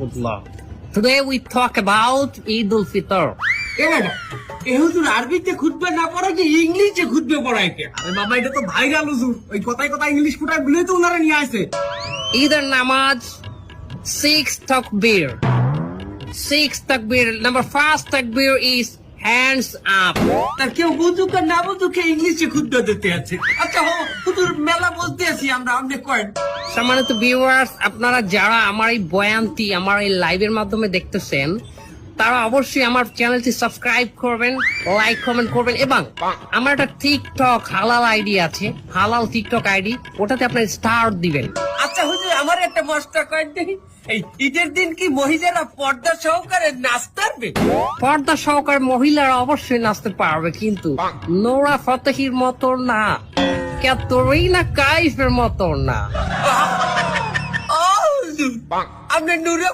warahmatullah. Today we talk about Eid al-Fitr. হুজুর আরবিতে খুতবা না পড়া কি ইংলিশে খুতবে পড়ায় কে? আরে বাবা এটা তো ভাইরাল হুজুর, ওই কথায় কথায় ইংলিশ ফুটায় বলে তো ওনারা নিয়ে আসে। Either namaz, 6 takbir. 6 takbir. Number 1 takbir is hands up. তার কেউ বুঝুক আর না বুঝুক ইংলিশে খুতবা দিতে আছে। আচ্ছা হুজুর মেলা বলতে আছি আমরা, আপনি কয়েন। সম্মানিত ভিউয়ার্স, আপনারা যারা আমার এই বয়ানটি আমার এই লাইভের মাধ্যমে দেখতেছেন, তারা অবশ্যই আমার চ্যানেলটি সাবস্ক্রাইব করবেন, লাইক কমেন্ট করবেন, এবং আমার একটা টিকটক হালাল আইডি আছে, হালাল টিকটক আইডি, ওটাতে আপনার স্টার দিবেন। আচ্ছা হুজুর আমার একটা মশলা কয়েন দেখি, এই ঈদের দিন কি মহিলারা পর্দা সহকারে নাচতে পারবে? পর্দা সহকারে মহিলারা অবশ্যই নাচতে পারবে, কিন্তু নোরা ফতেহির মতো না, ক্যাটরিনা কাইফের মতো না। ও হুজুর, আপনি নুরে